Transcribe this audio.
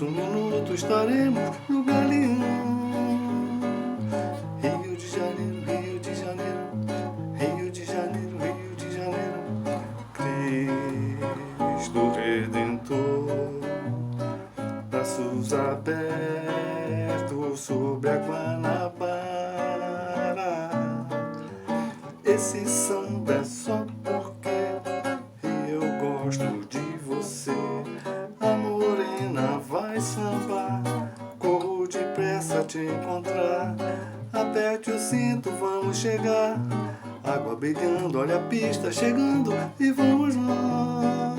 um minuto estaremos no Galeão. Rio de Janeiro, Rio de Janeiro, Rio de Janeiro, Rio de Janeiro. Cristo Redentor, braços abertos sobre a Guanabara. Esse samba é só porque eu gosto de você. A morena vai sambar, corro depressa te encontrar. Aperte o cinto, vamos chegar. Água brilhando, olha a pista chegando e vamos lá.